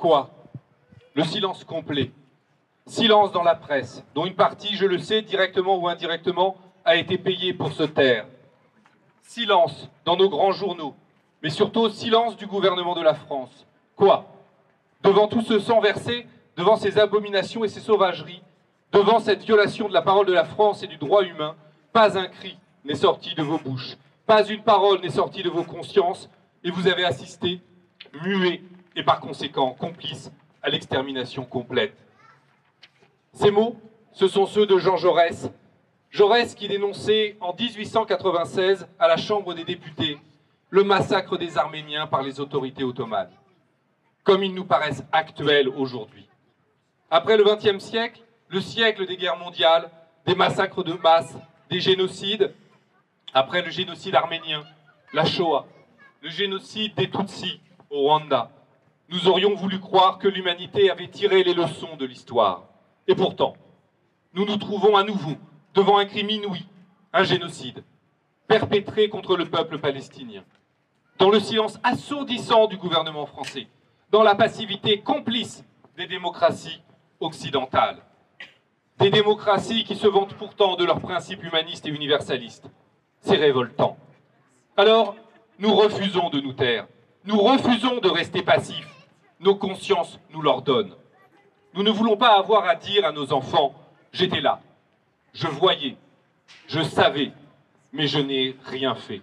Quoi? Le silence complet. Silence dans la presse, dont une partie, je le sais, directement ou indirectement, a été payée pour se taire. Silence dans nos grands journaux, mais surtout silence du gouvernement de la France. Quoi? Devant tout ce sang versé, devant ces abominations et ces sauvageries, devant cette violation de la parole de la France et du droit humain, pas un cri n'est sorti de vos bouches, pas une parole n'est sortie de vos consciences, et vous avez assisté, muets et par conséquent complices, à l'extermination complète. Ces mots, ce sont ceux de Jean Jaurès. Jaurès qui dénonçait en 1896 à la Chambre des députés le massacre des Arméniens par les autorités ottomanes, comme ils nous paraissent actuels aujourd'hui. Après le XXe siècle, le siècle des guerres mondiales, des massacres de masse, des génocides, après le génocide arménien, la Shoah, le génocide des Tutsis au Rwanda, nous aurions voulu croire que l'humanité avait tiré les leçons de l'histoire. Et pourtant, nous nous trouvons à nouveau devant un crime inouï, un génocide, perpétré contre le peuple palestinien, dans le silence assourdissant du gouvernement français, dans la passivité complice des démocraties occidentales, des démocraties qui se vantent pourtant de leurs principes humanistes et universalistes. C'est révoltant. Alors, nous refusons de nous taire, nous refusons de rester passifs, nos consciences nous l'ordonnent. Nous ne voulons pas avoir à dire à nos enfants « j'étais là, je voyais, je savais, mais je n'ai rien fait ».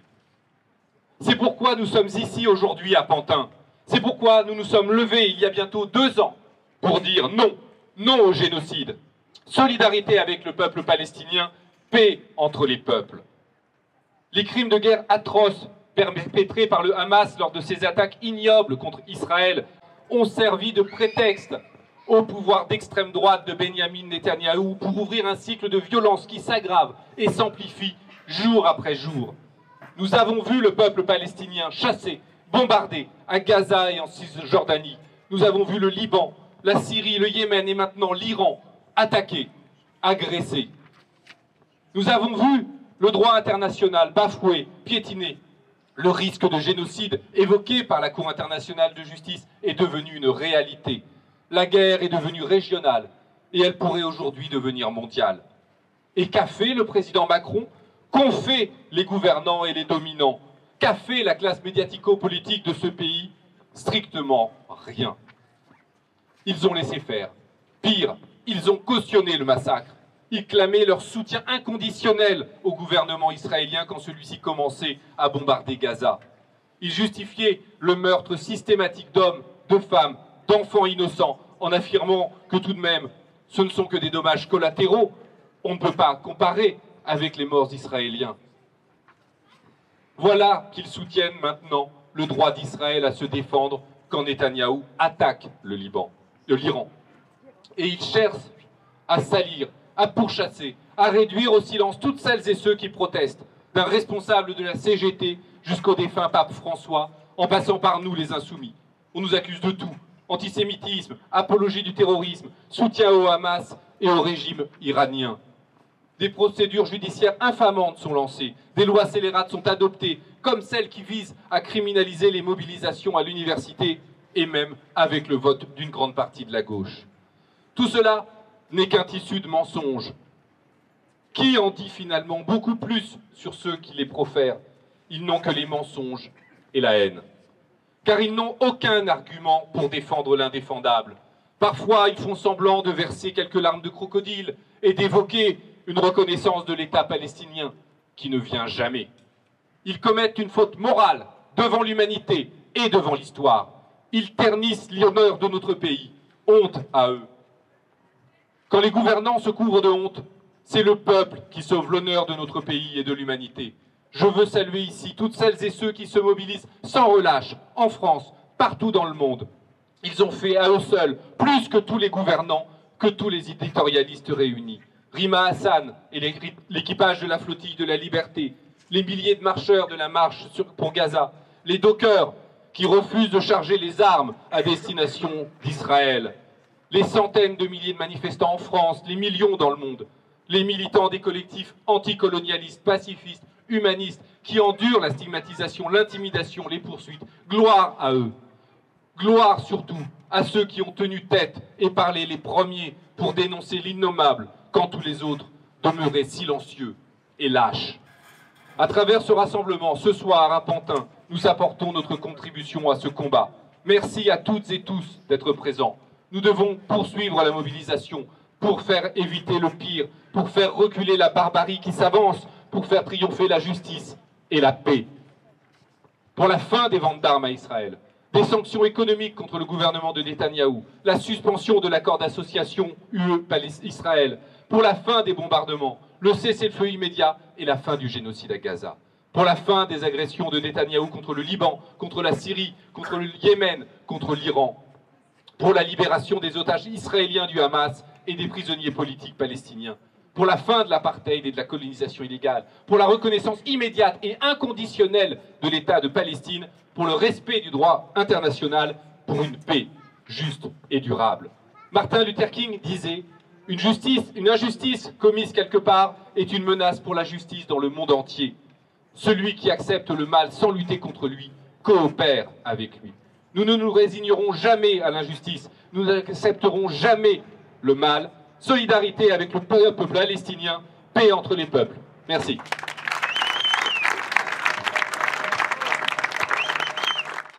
C'est pourquoi nous sommes ici aujourd'hui à Pantin. C'est pourquoi nous nous sommes levés il y a bientôt 2 ans pour dire non, non au génocide. Solidarité avec le peuple palestinien, paix entre les peuples. Les crimes de guerre atroces perpétrés par le Hamas lors de ses attaques ignobles contre Israël ont servi de prétexte au pouvoir d'extrême droite de Benyamin Netanyahou pour ouvrir un cycle de violence qui s'aggrave et s'amplifie jour après jour. Nous avons vu le peuple palestinien chassé, bombardé à Gaza et en Cisjordanie. Nous avons vu le Liban, la Syrie, le Yémen et maintenant l'Iran attaqués, agressés. Nous avons vu le droit international bafoué, piétiné. Le risque de génocide évoqué par la Cour internationale de justice est devenu une réalité. La guerre est devenue régionale et elle pourrait aujourd'hui devenir mondiale. Et qu'a fait le président Macron? Qu'ont fait les gouvernants et les dominants? Qu'a fait la classe médiatico-politique de ce pays? Strictement rien. Ils ont laissé faire. Pire, ils ont cautionné le massacre. Ils clamaient leur soutien inconditionnel au gouvernement israélien quand celui-ci commençait à bombarder Gaza. Ils justifiaient le meurtre systématique d'hommes, de femmes, d'enfants innocents, en affirmant que tout de même, ce ne sont que des dommages collatéraux. On ne peut pas comparer avec les morts israéliens. Voilà qu'ils soutiennent maintenant le droit d'Israël à se défendre quand Netanyahou attaque l'Iran. Et ils cherchent à salir, à pourchasser, à réduire au silence toutes celles et ceux qui protestent, d'un responsable de la CGT jusqu'au défunt pape François, en passant par nous les insoumis. On nous accuse de tout: antisémitisme, apologie du terrorisme, soutien au Hamas et au régime iranien. Des procédures judiciaires infamantes sont lancées, des lois scélérates sont adoptées, comme celles qui visent à criminaliser les mobilisations à l'université et même avec le vote d'une grande partie de la gauche. Tout cela n'est qu'un tissu de mensonges. Qui en dit finalement beaucoup plus sur ceux qui les profèrent? Ils n'ont que les mensonges et la haine. Car ils n'ont aucun argument pour défendre l'indéfendable. Parfois, ils font semblant de verser quelques larmes de crocodile et d'évoquer une reconnaissance de l'État palestinien qui ne vient jamais. Ils commettent une faute morale devant l'humanité et devant l'histoire. Ils ternissent l'honneur de notre pays. Honte à eux. Quand les gouvernants se couvrent de honte, c'est le peuple qui sauve l'honneur de notre pays et de l'humanité. Je veux saluer ici toutes celles et ceux qui se mobilisent sans relâche, en France, partout dans le monde. Ils ont fait à eux seuls plus que tous les gouvernants, que tous les éditorialistes réunis. Rima Hassan et l'équipage de la flottille de la liberté, les milliers de marcheurs de la marche pour Gaza, les dockers qui refusent de charger les armes à destination d'Israël, les centaines de milliers de manifestants en France, les millions dans le monde, les militants des collectifs anticolonialistes, pacifistes, humanistes, qui endurent la stigmatisation, l'intimidation, les poursuites. Gloire à eux. Gloire surtout à ceux qui ont tenu tête et parlé les premiers pour dénoncer l'innommable, quand tous les autres demeuraient silencieux et lâches. À travers ce rassemblement, ce soir à Pantin, nous apportons notre contribution à ce combat. Merci à toutes et tous d'être présents. Nous devons poursuivre la mobilisation pour faire éviter le pire, pour faire reculer la barbarie qui s'avance, pour faire triompher la justice et la paix. Pour la fin des ventes d'armes à Israël, des sanctions économiques contre le gouvernement de Netanyahou, la suspension de l'accord d'association UE-Israël, pour la fin des bombardements, le cessez-le-feu immédiat et la fin du génocide à Gaza. Pour la fin des agressions de Netanyahou contre le Liban, contre la Syrie, contre le Yémen, contre l'Iran. Pour la libération des otages israéliens du Hamas et des prisonniers politiques palestiniens. Pour la fin de l'apartheid et de la colonisation illégale. Pour la reconnaissance immédiate et inconditionnelle de l'État de Palestine. Pour le respect du droit international. Pour une paix juste et durable. Martin Luther King disait « Une injustice commise quelque part est une menace pour la justice dans le monde entier. Celui qui accepte le mal sans lutter contre lui coopère avec lui. » Nous ne nous résignerons jamais à l'injustice, nous n'accepterons jamais le mal. Solidarité avec le peuple palestinien, paix entre les peuples. Merci.